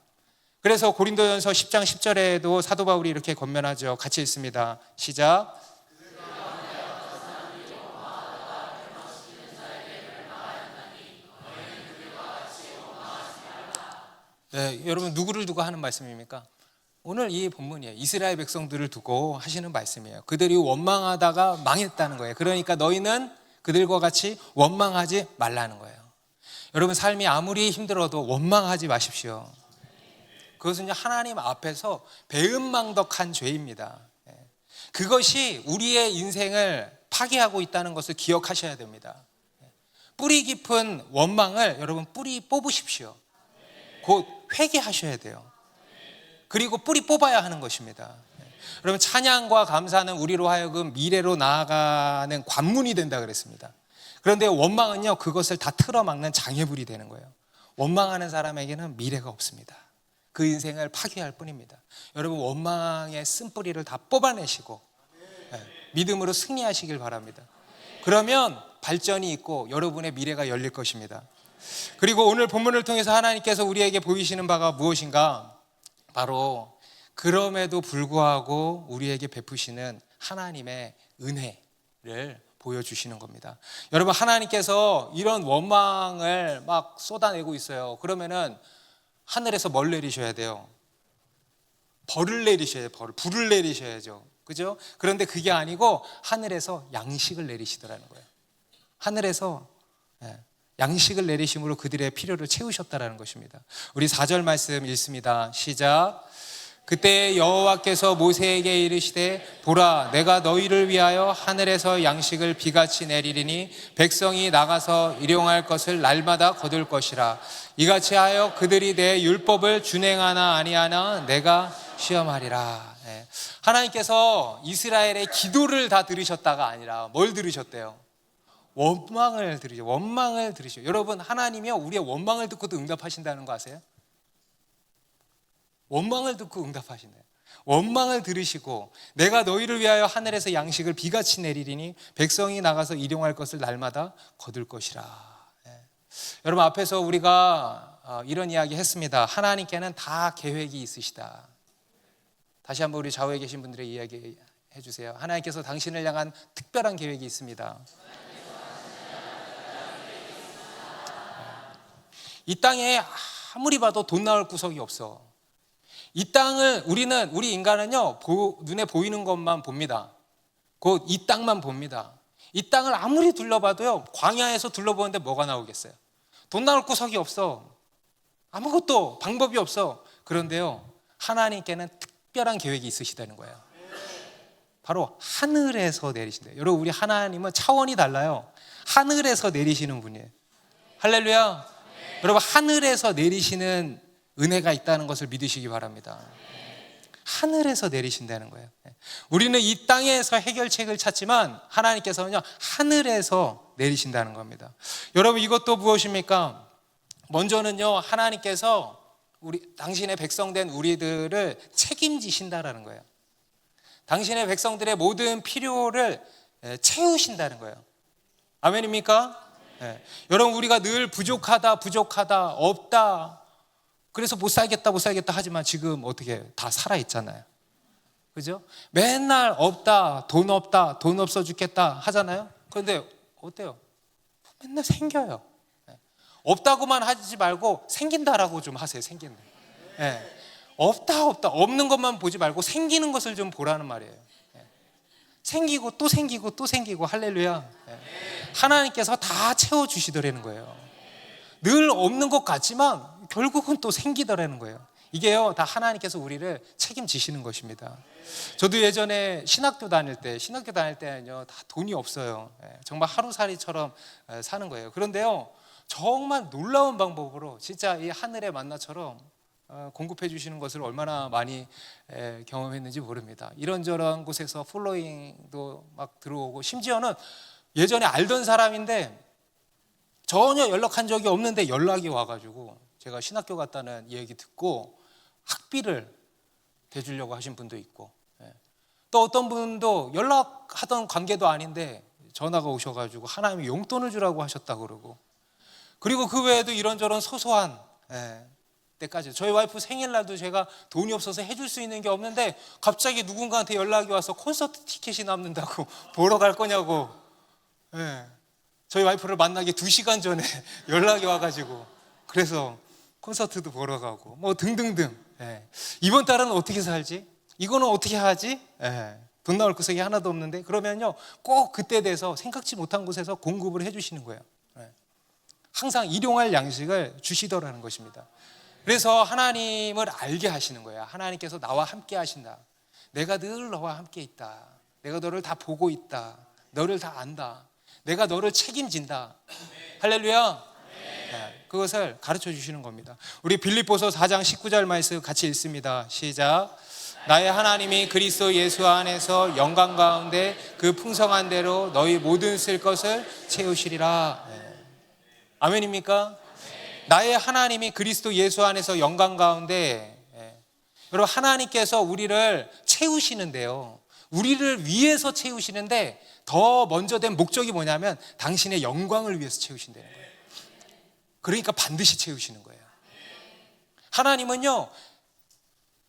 그래서 고린도전서 10장 10절에도 사도 바울이 이렇게 권면하죠. 같이 읽습니다. 시작. 네, 여러분, 누구를 두고 하는 말씀입니까? 오늘 이 본문이에요. 이스라엘 백성들을 두고 하시는 말씀이에요. 그들이 원망하다가 망했다는 거예요. 그러니까 너희는 그들과 같이 원망하지 말라는 거예요. 여러분, 삶이 아무리 힘들어도 원망하지 마십시오. 그것은 하나님 앞에서 배은망덕한 죄입니다. 그것이 우리의 인생을 파괴하고 있다는 것을 기억하셔야 됩니다. 뿌리 깊은 원망을 여러분 뿌리 뽑으십시오. 곧 회개하셔야 돼요. 그리고 뿌리 뽑아야 하는 것입니다. 여러분, 찬양과 감사는 우리로 하여금 미래로 나아가는 관문이 된다 그랬습니다. 그런데 원망은요, 그것을 다 틀어막는 장애물이 되는 거예요. 원망하는 사람에게는 미래가 없습니다. 그 인생을 파괴할 뿐입니다. 여러분, 원망의 쓴뿌리를 다 뽑아내시고 믿음으로 승리하시길 바랍니다. 그러면 발전이 있고 여러분의 미래가 열릴 것입니다. 그리고 오늘 본문을 통해서 하나님께서 우리에게 보이시는 바가 무엇인가? 바로 그럼에도 불구하고 우리에게 베푸시는 하나님의 은혜를 보여주시는 겁니다. 여러분, 하나님께서 이런 원망을 막 쏟아내고 있어요. 그러면은 하늘에서 뭘 내리셔야 돼요? 벌을 내리셔야 돼요. 불을 내리셔야죠. 그죠? 그런데 그게 아니고 하늘에서 양식을 내리시더라는 거예요. 하늘에서 양식을 내리심으로 그들의 필요를 채우셨다라는 것입니다. 우리 4절 말씀 읽습니다. 시작. 그때 여호와께서 모세에게 이르시되 보라, 내가 너희를 위하여 하늘에서 양식을 비같이 내리리니 백성이 나가서 일용할 것을 날마다 거둘 것이라. 이같이 하여 그들이 내 율법을 준행하나 아니하나 내가 시험하리라. 하나님께서 이스라엘의 기도를 다 들으셨다가 아니라 뭘 들으셨대요? 원망을 들으셔. 원망을 들으셔. 여러분, 하나님이요, 우리의 원망을 듣고도 응답하신다는 거 아세요? 원망을 듣고 응답하신대요. 원망을 들으시고 내가 너희를 위하여 하늘에서 양식을 비같이 내리리니 백성이 나가서 일용할 것을 날마다 거둘 것이라. 여러분, 앞에서 우리가 이런 이야기 했습니다. 하나님께는 다 계획이 있으시다. 다시 한번 우리 좌우에 계신 분들의 이야기 해주세요. 하나님께서 당신을 향한 특별한 계획이 있습니다. 이 땅에 아무리 봐도 돈 나올 구석이 없어. 이 땅을 우리 인간은요, 눈에 보이는 것만 봅니다. 곧 이 땅만 봅니다. 이 땅을 아무리 둘러봐도요, 광야에서 둘러보는데 뭐가 나오겠어요? 돈 나올 구석이 없어. 아무것도 방법이 없어. 그런데요, 하나님께는 특별한 계획이 있으시다는 거예요. 바로 하늘에서 내리신대요. 여러분, 우리 하나님은 차원이 달라요. 하늘에서 내리시는 분이에요. 할렐루야. 여러분, 하늘에서 내리시는 은혜가 있다는 것을 믿으시기 바랍니다. 하늘에서 내리신다는 거예요. 우리는 이 땅에서 해결책을 찾지만 하나님께서는요, 하늘에서 내리신다는 겁니다. 여러분, 이것도 무엇입니까? 먼저는요, 하나님께서 당신의 백성된 우리들을 책임지신다라는 거예요. 당신의 백성들의 모든 필요를 채우신다는 거예요. 아멘입니까? 여러분, 우리가 늘 부족하다, 없다, 그래서 못 살겠다 하지만 지금 어떻게 다 살아있잖아요. 그죠? 맨날 없다, 돈 없다, 돈 없어 죽겠다 하잖아요. 그런데 어때요? 맨날 생겨요. 없다고만 하지 말고 생긴다라고 좀 하세요. 생긴다. 없다 없는 것만 보지 말고 생기는 것을 좀 보라는 말이에요. 생기고 또 생기고 또 생기고. 할렐루야. 하나님께서 다 채워주시더라는 거예요. 늘 없는 것 같지만 결국은 또 생기더라는 거예요. 이게요, 다 하나님께서 우리를 책임지시는 것입니다. 저도 예전에 신학교 다닐 때는요, 다 돈이 없어요. 정말 하루살이처럼 사는 거예요. 그런데요, 정말 놀라운 방법으로 진짜 이 하늘의 만나처럼 공급해 주시는 것을 얼마나 많이 경험했는지 모릅니다. 이런저런 곳에서 플로잉도 막 들어오고, 심지어는 예전에 알던 사람인데 전혀 연락한 적이 없는데 연락이 와가지고 제가 신학교 갔다는 얘기 듣고 학비를 대주려고 하신 분도 있고, 또 어떤 분도 연락하던 관계도 아닌데 전화가 오셔가지고 하나님이 용돈을 주라고 하셨다고 그러고, 그리고 그 외에도 이런저런 소소한 때까지, 저희 와이프 생일날도 제가 돈이 없어서 해줄 수 있는 게 없는데 갑자기 누군가한테 연락이 와서 콘서트 티켓이 남는다고 보러 갈 거냐고, 저희 와이프를 만나기 2시간 전에 연락이 와가지고 그래서 콘서트도 보러 가고 뭐 등등등. 이번 달은 어떻게 살지? 이거는 어떻게 하지? 돈 나올 구석이 하나도 없는데. 그러면요, 꼭 그때 돼서 생각지 못한 곳에서 공급을 해주시는 거예요. 항상 일용할 양식을 주시더라는 것입니다. 그래서 하나님을 알게 하시는 거예요. 하나님께서 나와 함께 하신다. 내가 늘 너와 함께 있다. 내가 너를 다 보고 있다. 너를 다 안다. 내가 너를 책임진다. 할렐루야. 그것을 가르쳐 주시는 겁니다. 우리 빌립보서 4장 19절 말씀 같이 읽습니다. 시작. 나의 하나님이 그리스도 예수 안에서 영광 가운데 그 풍성한 대로 너희 모든 쓸 것을 채우시리라. 아멘입니까? 나의 하나님이 그리스도 예수 안에서 영광 가운데, 여러분, 하나님께서 우리를 채우시는데요, 우리를 위해서 채우시는데 더 먼저 된 목적이 뭐냐면 당신의 영광을 위해서 채우신다는 거예요. 그러니까 반드시 채우시는 거예요. 하나님은요,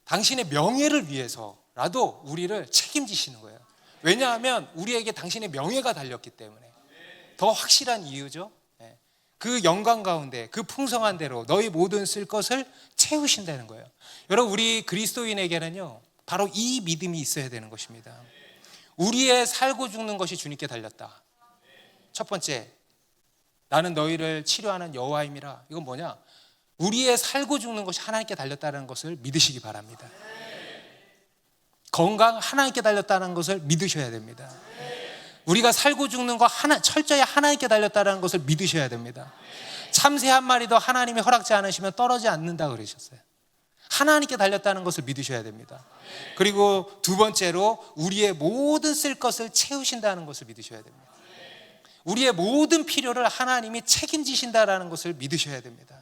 당신의 명예를 위해서라도 우리를 책임지시는 거예요. 왜냐하면 우리에게 당신의 명예가 달렸기 때문에. 더 확실한 이유죠. 그 영광 가운데 그 풍성한 대로 너희 모든 쓸 것을 채우신다는 거예요. 여러분, 우리 그리스도인에게는요, 바로 이 믿음이 있어야 되는 것입니다. 우리의 살고 죽는 것이 주님께 달렸다. 첫 번째, 나는 너희를 치료하는 여호와임이라. 이건 뭐냐? 우리의 살고 죽는 것이 하나님께 달렸다는 것을 믿으시기 바랍니다. 건강 하나님께 달렸다는 것을 믿으셔야 됩니다. 우리가 살고 죽는 거 철저히 하나님께 달렸다는 것을 믿으셔야 됩니다. 참새 한 마리도 하나님이 허락지 않으시면 떨어지지 않는다 그러셨어요. 하나님께 달렸다는 것을 믿으셔야 됩니다. 그리고 두 번째로 우리의 모든 쓸 것을 채우신다는 것을 믿으셔야 됩니다. 우리의 모든 필요를 하나님이 책임지신다는 것을 믿으셔야 됩니다.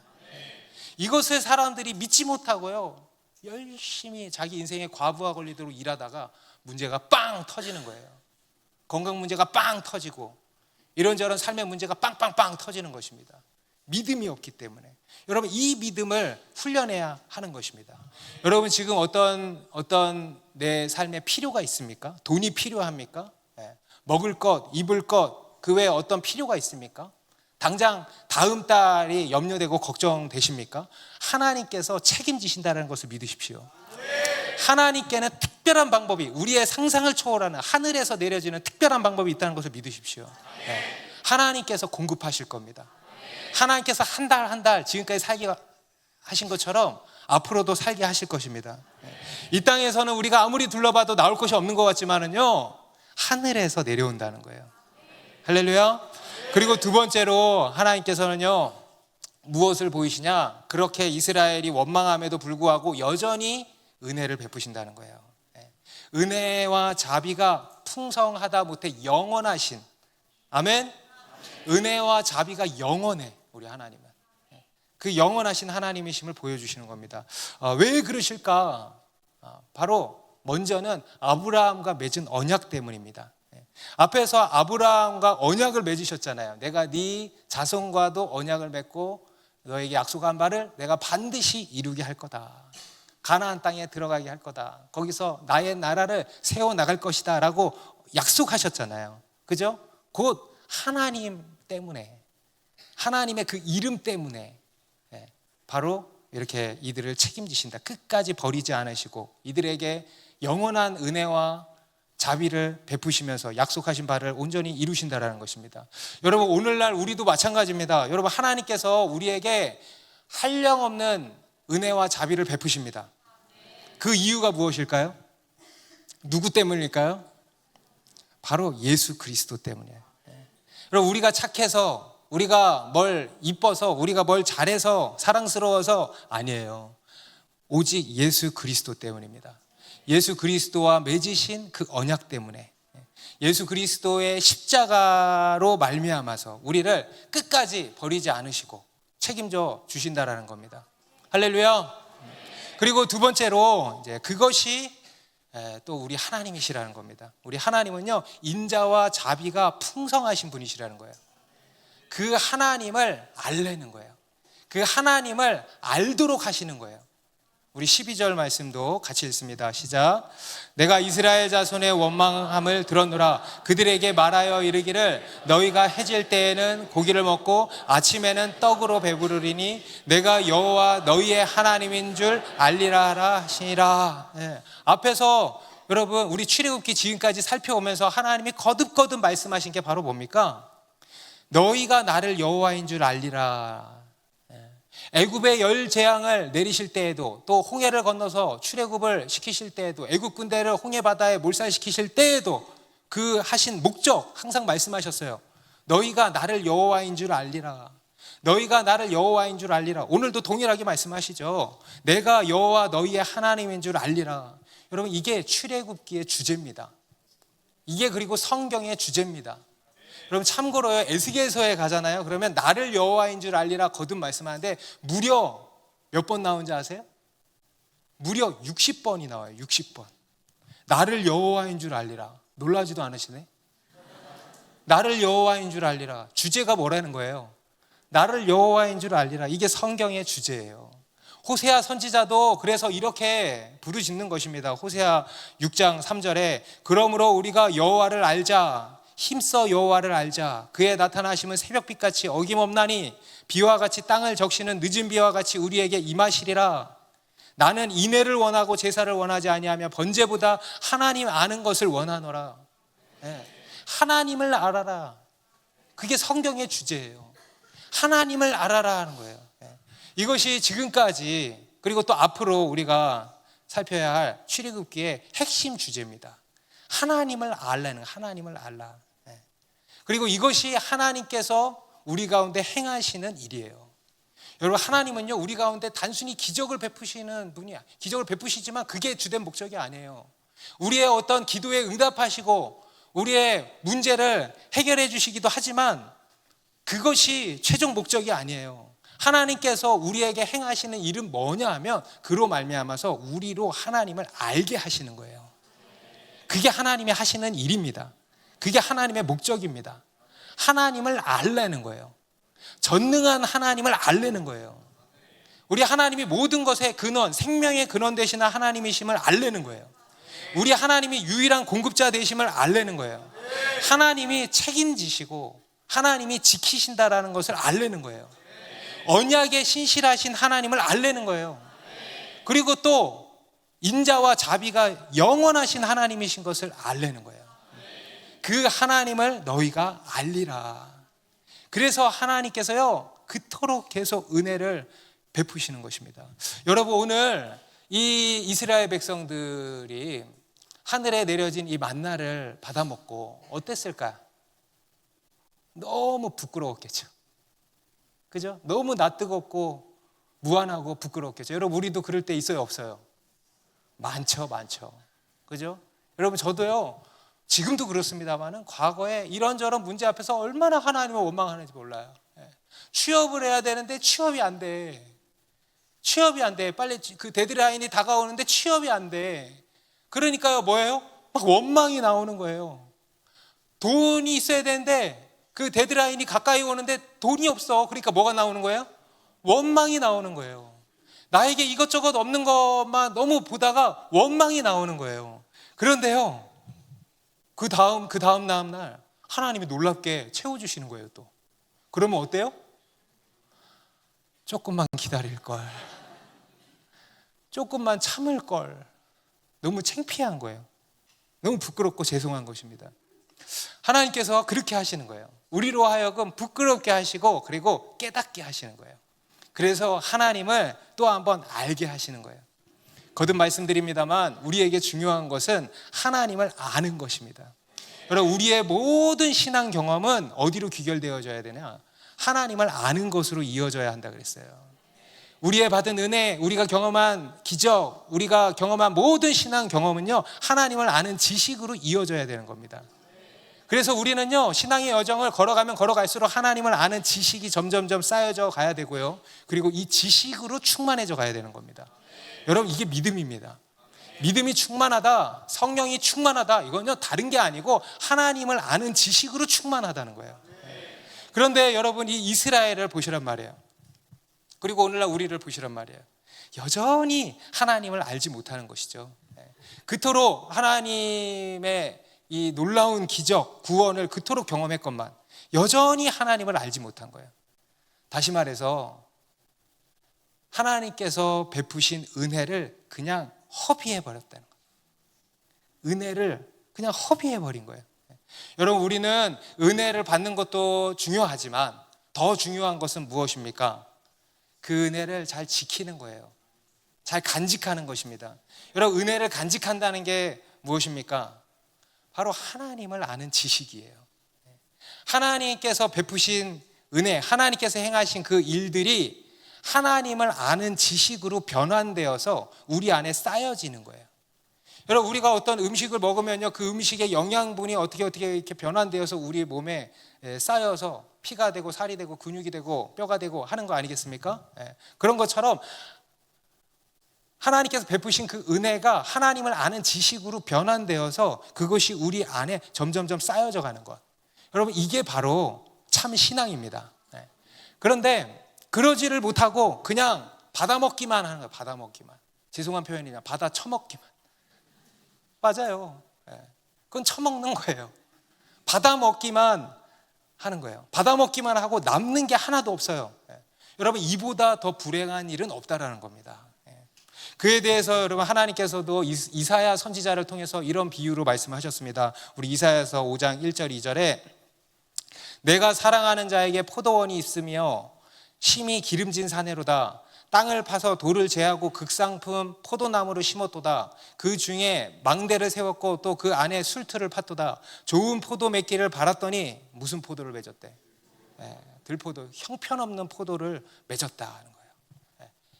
이것을 사람들이 믿지 못하고요, 열심히 자기 인생에 과부하 걸리도록 일하다가 문제가 빵 터지는 거예요. 건강 문제가 빵 터지고 이런저런 삶의 문제가 빵빵빵 터지는 것입니다. 믿음이 없기 때문에. 여러분, 이 믿음을 훈련해야 하는 것입니다. 여러분, 지금 어떤 내 삶에 필요가 있습니까? 돈이 필요합니까? 먹을 것, 입을 것, 그 외에 어떤 필요가 있습니까? 당장 다음 달이 염려되고 걱정되십니까? 하나님께서 책임지신다는 것을 믿으십시오. 하나님께는 특별한 방법이, 우리의 상상을 초월하는 하늘에서 내려지는 특별한 방법이 있다는 것을 믿으십시오. 하나님께서 공급하실 겁니다. 하나님께서 한 달 지금까지 살게 하신 것처럼 앞으로도 살게 하실 것입니다. 이 땅에서는 우리가 아무리 둘러봐도 나올 것이 없는 것 같지만은요, 하늘에서 내려온다는 거예요. 할렐루야. 그리고 두 번째로 하나님께서는요, 무엇을 보이시냐? 그렇게 이스라엘이 원망함에도 불구하고 여전히 은혜를 베푸신다는 거예요. 은혜와 자비가 풍성하다 못해 영원하신, 아멘. 은혜와 자비가 영원해. 우리 하나님은 그 영원하신 하나님이심을 보여주시는 겁니다. 왜 그러실까? 바로 먼저는 아브라함과 맺은 언약 때문입니다. 앞에서 아브라함과 언약을 맺으셨잖아요. 내가 네 자손과도 언약을 맺고 너에게 약속한 바를 내가 반드시 이루게 할 거다. 가나안 땅에 들어가게 할 거다. 거기서 나의 나라를 세워나갈 것이다 라고 약속하셨잖아요. 그죠? 곧 하나님 때문에, 하나님의 그 이름 때문에 바로 이렇게 이들을 책임지신다. 끝까지 버리지 않으시고 이들에게 영원한 은혜와 자비를 베푸시면서 약속하신 바를 온전히 이루신다라는 것입니다. 여러분, 오늘날 우리도 마찬가지입니다. 여러분, 하나님께서 우리에게 한량없는 은혜와 자비를 베푸십니다. 그 이유가 무엇일까요? 누구 때문일까요? 바로 예수 그리스도 때문이에요. 여러분, 우리가 착해서, 우리가 뭘 이뻐서, 우리가 뭘 잘해서, 사랑스러워서 아니에요. 오직 예수 그리스도 때문입니다. 예수 그리스도와 맺으신 그 언약 때문에, 예수 그리스도의 십자가로 말미암아서 우리를 끝까지 버리지 않으시고 책임져 주신다라는 겁니다. 할렐루야. 그리고 두 번째로 이제 그것이 또 우리 하나님이시라는 겁니다. 우리 하나님은요, 인자와 자비가 풍성하신 분이시라는 거예요. 그 하나님을 알려는 거예요. 그 하나님을 알도록 하시는 거예요. 우리 12절 말씀도 같이 읽습니다. 시작. 내가 이스라엘 자손의 원망함을 들었노라. 그들에게 말하여 이르기를 너희가 해질 때에는 고기를 먹고 아침에는 떡으로 배부르리니 내가 여호와 너희의 하나님인 줄 알리라 하라 하시니라. 앞에서 여러분, 우리 출애굽기 지금까지 살펴오면서 하나님이 거듭거듭 말씀하신 게 바로 뭡니까? 너희가 나를 여호와인 줄 알리라. 애굽의 열 재앙을 내리실 때에도, 또 홍해를 건너서 출애굽을 시키실 때에도, 애굽 군대를 홍해 바다에 몰살시키실 때에도 그 하신 목적 항상 말씀하셨어요. 너희가 나를 여호와인 줄 알리라. 너희가 나를 여호와인 줄 알리라. 오늘도 동일하게 말씀하시죠. 내가 여호와 너희의 하나님인 줄 알리라. 여러분, 이게 출애굽기의 주제입니다. 이게 그리고 성경의 주제입니다. 여러분, 참고로요, 에스겔서에 가잖아요. 그러면 나를 여호와인 줄 알리라 거듭 말씀하는데 무려 몇 번 나온지 아세요? 무려 60번이 나와요. 60번. 나를 여호와인 줄 알리라. 놀라지도 않으시네? 나를 여호와인 줄 알리라. 주제가 뭐라는 거예요? 나를 여호와인 줄 알리라. 이게 성경의 주제예요. 호세아 선지자도 그래서 이렇게 부르짖는 것입니다. 호세아 6장 3절에 그러므로 우리가 여호와를 알자. 힘써 여호와를 알자. 그의 나타나심은 새벽빛같이 어김없나니 비와 같이 땅을 적시는 늦은 비와 같이 우리에게 임하시리라. 나는 인애를 원하고 제사를 원하지 아니하며 번제보다 하나님 아는 것을 원하노라. 하나님을 알아라. 그게 성경의 주제예요. 하나님을 알아라 하는 거예요. 이것이 지금까지 그리고 또 앞으로 우리가 살펴야 할 출애굽기의 핵심 주제입니다. 하나님을 알라는, 하나님을 알라. 그리고 이것이 하나님께서 우리 가운데 행하시는 일이에요. 여러분, 하나님은요, 우리 가운데 단순히 기적을 베푸시는 분이야. 기적을 베푸시지만 그게 주된 목적이 아니에요. 우리의 어떤 기도에 응답하시고 우리의 문제를 해결해 주시기도 하지만 그것이 최종 목적이 아니에요. 하나님께서 우리에게 행하시는 일은 뭐냐 하면 그로 말미암아서 우리로 하나님을 알게 하시는 거예요. 그게 하나님이 하시는 일입니다. 그게 하나님의 목적입니다. 하나님을 알라는 거예요. 전능한 하나님을 알라는 거예요. 우리 하나님이 모든 것의 근원, 생명의 근원 되시는 하나님이심을 알라는 거예요. 우리 하나님이 유일한 공급자 되심을 알라는 거예요. 하나님이 책임지시고 하나님이 지키신다라는 것을 알라는 거예요. 언약에 신실하신 하나님을 알라는 거예요. 그리고 또 인자와 자비가 영원하신 하나님이신 것을 알라는 거예요. 그 하나님을 너희가 알리라. 그래서 하나님께서요, 그토록 계속 은혜를 베푸시는 것입니다. 여러분, 오늘 이 이스라엘 백성들이 하늘에 내려진 이 만나를 받아 먹고 어땠을까? 너무 부끄러웠겠죠. 그죠? 너무 낯뜨겁고 무안하고 부끄럽겠죠. 여러분, 우리도 그럴 때 있어요, 없어요? 많죠, 많죠. 그죠? 여러분, 저도요, 지금도 그렇습니다만은 과거에 이런저런 문제 앞에서 얼마나 하나님을 원망하는지 몰라요. 취업을 해야 되는데 취업이 안 돼. 취업이 안 돼. 빨리 그 데드라인이 다가오는데 취업이 안 돼. 그러니까요, 뭐예요? 막 원망이 나오는 거예요. 돈이 있어야 되는데 그 데드라인이 가까이 오는데 돈이 없어. 그러니까 뭐가 나오는 거예요? 원망이 나오는 거예요. 나에게 이것저것 없는 것만 너무 보다가 원망이 나오는 거예요. 그런데요, 그 다음 날 하나님이 놀랍게 채워주시는 거예요. 또 그러면 어때요? 조금만 기다릴 걸, 조금만 참을 걸. 너무 창피한 거예요. 너무 부끄럽고 죄송한 것입니다. 하나님께서 그렇게 하시는 거예요. 우리로 하여금 부끄럽게 하시고 그리고 깨닫게 하시는 거예요. 그래서 하나님을 또 한번 알게 하시는 거예요. 거듭 말씀드립니다만 우리에게 중요한 것은 하나님을 아는 것입니다. 여러분, 우리의 모든 신앙 경험은 어디로 귀결되어져야 되냐? 하나님을 아는 것으로 이어져야 한다 그랬어요. 우리의 받은 은혜, 우리가 경험한 기적, 우리가 경험한 모든 신앙 경험은요, 하나님을 아는 지식으로 이어져야 되는 겁니다. 그래서 우리는요, 신앙의 여정을 걸어가면 걸어갈수록 하나님을 아는 지식이 점점점 쌓여져 가야 되고요, 그리고 이 지식으로 충만해져 가야 되는 겁니다. 여러분, 이게 믿음입니다. 믿음이 충만하다, 성령이 충만하다, 이건요 다른 게 아니고 하나님을 아는 지식으로 충만하다는 거예요. 그런데 여러분, 이 이스라엘을 보시란 말이에요. 그리고 오늘날 우리를 보시란 말이에요. 여전히 하나님을 알지 못하는 것이죠. 그토록 하나님의 이 놀라운 기적, 구원을 그토록 경험했건만 여전히 하나님을 알지 못한 거예요. 다시 말해서 하나님께서 베푸신 은혜를 그냥 허비해버렸다는 거예요. 은혜를 그냥 허비해버린 거예요. 여러분, 우리는 은혜를 받는 것도 중요하지만 더 중요한 것은 무엇입니까? 그 은혜를 잘 지키는 거예요. 잘 간직하는 것입니다. 여러분, 은혜를 간직한다는 게 무엇입니까? 바로 하나님을 아는 지식이에요. 하나님께서 베푸신 은혜, 하나님께서 행하신 그 일들이 하나님을 아는 지식으로 변환되어서 우리 안에 쌓여지는 거예요. 여러분, 우리가 어떤 음식을 먹으면요, 그 음식의 영양분이 어떻게 이렇게 변환되어서 우리 몸에 쌓여서 피가 되고 살이 되고 근육이 되고 뼈가 되고 하는 거 아니겠습니까? 그런 것처럼 하나님께서 베푸신 그 은혜가 하나님을 아는 지식으로 변환되어서 그것이 우리 안에 점점점 쌓여져 가는 것. 여러분, 이게 바로 참 신앙입니다. 그런데 그러지를 못하고 그냥 받아먹기만 하는 거예요. 받아먹기만. 죄송한 표현이냐, 받아 처먹기만. 맞아요. 그건 처먹는 거예요. 받아먹기만 하는 거예요. 받아먹기만 하고 남는 게 하나도 없어요. 여러분, 이보다 더 불행한 일은 없다라는 겁니다. 그에 대해서 여러분, 하나님께서도 이사야 선지자를 통해서 이런 비유로 말씀하셨습니다. 우리 이사야서 5장 1절 2절에 내가 사랑하는 자에게 포도원이 있으며 심히 기름진 사내로다. 땅을 파서 돌을 제하고 극상품 포도나무를 심었도다. 그 중에 망대를 세웠고 또 그 안에 술틀을 팠도다. 좋은 포도 맺기를 바랐더니 무슨 포도를 맺었대? 들포도, 형편없는 포도를 맺었다 하는 거예요.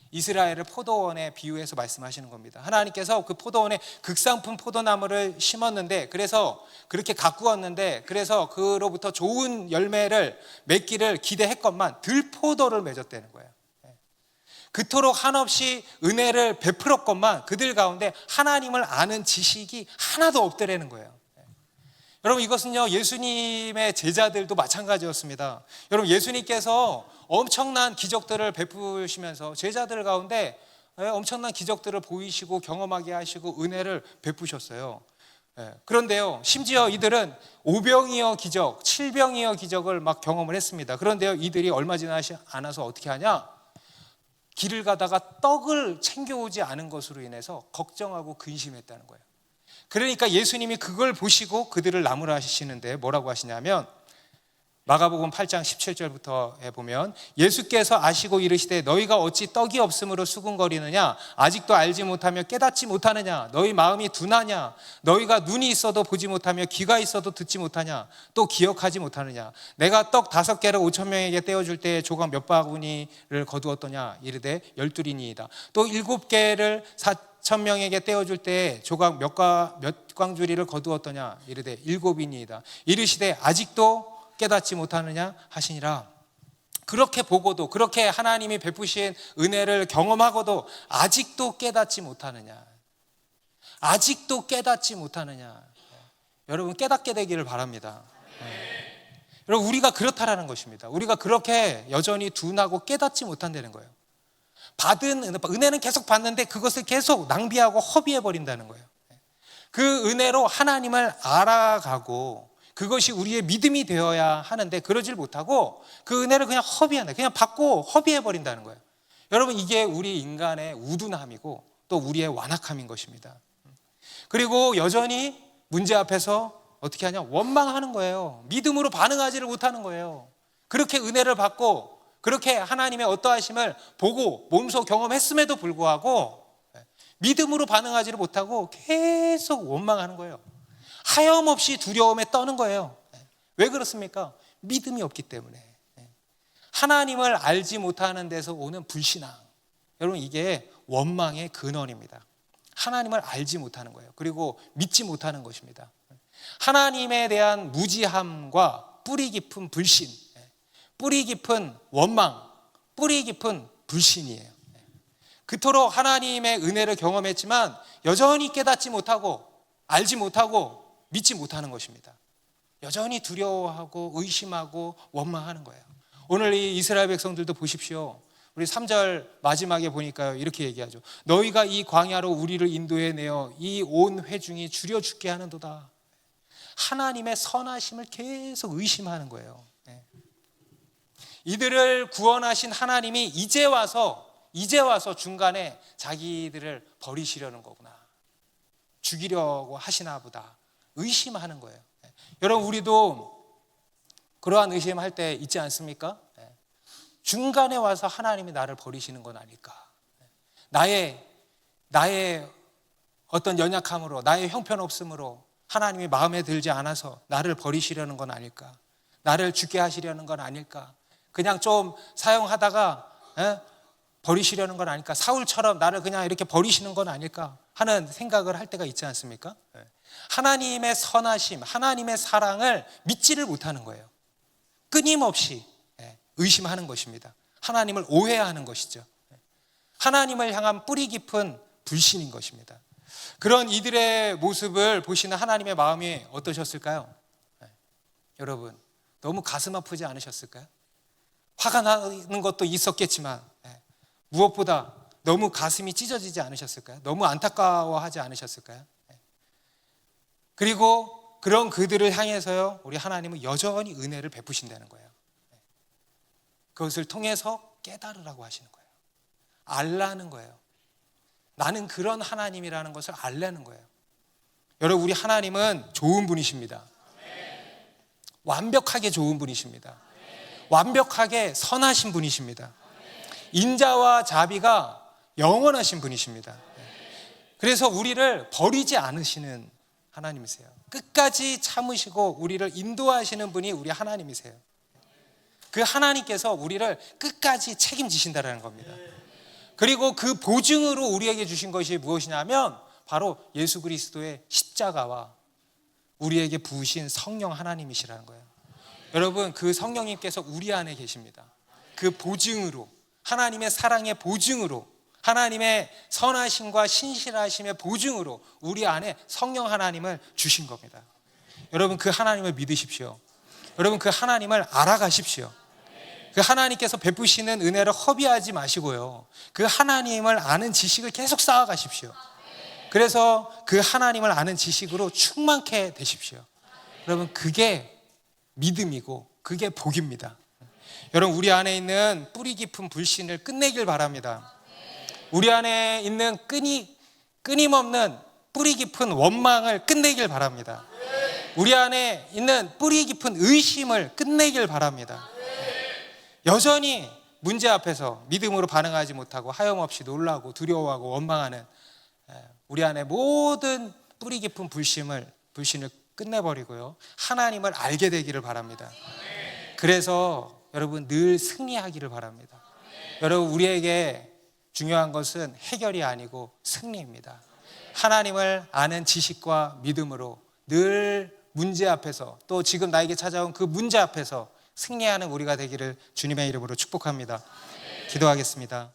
이스라엘을 포도원에 비유해서 말씀하시는 겁니다. 하나님께서 그 포도원에 극상품 포도나무를 심었는데, 그래서 그렇게 가꾸었는데, 그래서 그로부터 좋은 열매를 맺기를 기대했건만 들포도를 맺었다는 거예요. 그토록 한없이 은혜를 베풀었건만 그들 가운데 하나님을 아는 지식이 하나도 없더라는 거예요. 여러분, 이것은요, 예수님의 제자들도 마찬가지였습니다. 여러분, 예수님께서 엄청난 기적들을 베푸시면서 제자들 가운데 엄청난 기적들을 보이시고 경험하게 하시고 은혜를 베푸셨어요. 그런데요, 심지어 이들은 5병이어 기적, 7병이어 기적을 막 경험을 했습니다. 그런데요, 이들이 얼마 지나지 않아서 어떻게 하냐? 길을 가다가 떡을 챙겨오지 않은 것으로 인해서 걱정하고 근심했다는 거예요. 그러니까 예수님이 그걸 보시고 그들을 나무라시는데 뭐라고 하시냐면, 마가복음 8장 17절부터 보면 예수께서 아시고 이르시되 너희가 어찌 떡이 없음으로 수군거리느냐? 아직도 알지 못하며 깨닫지 못하느냐? 너희 마음이 둔하냐? 너희가 눈이 있어도 보지 못하며 귀가 있어도 듣지 못하냐? 또 기억하지 못하느냐? 내가 떡 5개를 5,000명에게 떼어줄 때에 조각 몇 바구니를 거두었더냐? 이르되 12리니이다. 또 7개를 4,000명에게 떼어줄 때에 조각 몇 광주리를 거두었더냐? 이르되 7이니이다. 이르시되 아직도 깨닫지 못하느냐 하시니라. 그렇게 보고도, 그렇게 하나님이 베푸신 은혜를 경험하고도 아직도 깨닫지 못하느냐, 아직도 깨닫지 못하느냐. 여러분, 깨닫게 되기를 바랍니다. 여러분, 우리가 그렇다라는 것입니다. 우리가 그렇게 여전히 둔하고 깨닫지 못한다는 거예요. 받은 은혜는 계속 받는데 그것을 계속 낭비하고 허비해 버린다는 거예요. 그 은혜로 하나님을 알아가고 그것이 우리의 믿음이 되어야 하는데 그러질 못하고 그 은혜를 그냥 허비한다. 그냥 받고 허비해 버린다는 거예요. 여러분, 이게 우리 인간의 우둔함이고 또 우리의 완악함인 것입니다. 그리고 여전히 문제 앞에서 어떻게 하냐? 원망하는 거예요. 믿음으로 반응하지를 못하는 거예요. 그렇게 은혜를 받고 그렇게 하나님의 어떠하심을 보고 몸소 경험했음에도 불구하고 믿음으로 반응하지를 못하고 계속 원망하는 거예요. 하염없이 두려움에 떠는 거예요. 왜 그렇습니까? 믿음이 없기 때문에. 하나님을 알지 못하는 데서 오는 불신앙. 여러분, 이게 원망의 근원입니다. 하나님을 알지 못하는 거예요. 그리고 믿지 못하는 것입니다. 하나님에 대한 무지함과 뿌리 깊은 불신, 뿌리 깊은 원망, 뿌리 깊은 불신이에요. 그토록 하나님의 은혜를 경험했지만 여전히 깨닫지 못하고 알지 못하고 믿지 못하는 것입니다. 여전히 두려워하고 의심하고 원망하는 거예요. 오늘 이 이스라엘 백성들도 보십시오. 우리 3절 마지막에 보니까요, 이렇게 얘기하죠. 너희가 이 광야로 우리를 인도해내어 이 온 회중이 줄여 죽게 하는도다. 하나님의 선하심을 계속 의심하는 거예요. 이들을 구원하신 하나님이 이제 와서 중간에 자기들을 버리시려는 거구나, 죽이려고 하시나 보다, 의심하는 거예요. 여러분, 우리도 그러한 의심할 때 있지 않습니까? 중간에 와서 하나님이 나를 버리시는 건 아닐까, 나의 어떤 연약함으로, 나의 형편없음으로 하나님이 마음에 들지 않아서 나를 버리시려는 건 아닐까, 나를 죽게 하시려는 건 아닐까, 그냥 좀 사용하다가 버리시려는 건 아닐까, 사울처럼 나를 그냥 이렇게 버리시는 건 아닐까 하는 생각을 할 때가 있지 않습니까? 하나님의 선하심, 하나님의 사랑을 믿지를 못하는 거예요. 끊임없이 의심하는 것입니다. 하나님을 오해하는 것이죠. 하나님을 향한 뿌리 깊은 불신인 것입니다. 그런 이들의 모습을 보시는 하나님의 마음이 어떠셨을까요? 여러분, 너무 가슴 아프지 않으셨을까요? 화가 나는 것도 있었겠지만 무엇보다 너무 가슴이 찢어지지 않으셨을까요? 너무 안타까워하지 않으셨을까요? 그리고 그런 그들을 향해서요, 우리 하나님은 여전히 은혜를 베푸신다는 거예요. 그것을 통해서 깨달으라고 하시는 거예요. 알라는 거예요. 나는 그런 하나님이라는 것을 알라는 거예요. 여러분, 우리 하나님은 좋은 분이십니다. 완벽하게 좋은 분이십니다. 완벽하게 선하신 분이십니다. 인자와 자비가 영원하신 분이십니다. 그래서 우리를 버리지 않으시는 하나님이세요. 끝까지 참으시고 우리를 인도하시는 분이 우리 하나님이세요. 그 하나님께서 우리를 끝까지 책임지신다는 겁니다. 그리고 그 보증으로 우리에게 주신 것이 무엇이냐면 바로 예수 그리스도의 십자가와 우리에게 부으신 성령 하나님이시라는 거예요. 여러분, 그 성령님께서 우리 안에 계십니다. 그 보증으로, 하나님의 사랑의 보증으로, 하나님의 선하심과 신실하심의 보증으로 우리 안에 성령 하나님을 주신 겁니다. 여러분, 그 하나님을 믿으십시오. 여러분, 그 하나님을 알아가십시오. 그 하나님께서 베푸시는 은혜를 허비하지 마시고요, 그 하나님을 아는 지식을 계속 쌓아가십시오. 그래서 그 하나님을 아는 지식으로 충만케 되십시오. 여러분, 그게 믿음이고 그게 복입니다. 여러분, 우리 안에 있는 뿌리 깊은 불신을 끝내길 바랍니다. 우리 안에 있는 끊임없는 뿌리 깊은 원망을 끝내길 바랍니다. 우리 안에 있는 뿌리 깊은 의심을 끝내길 바랍니다. 여전히 문제 앞에서 믿음으로 반응하지 못하고 하염없이 놀라고 두려워하고 원망하는 우리 안에 모든 뿌리 깊은 불신을 끝내버리고요, 하나님을 알게 되기를 바랍니다. 그래서 여러분, 늘 승리하기를 바랍니다. 여러분, 우리에게 중요한 것은 해결이 아니고 승리입니다. 하나님을 아는 지식과 믿음으로 늘 문제 앞에서, 또 지금 나에게 찾아온 그 문제 앞에서 승리하는 우리가 되기를 주님의 이름으로 축복합니다. 기도하겠습니다.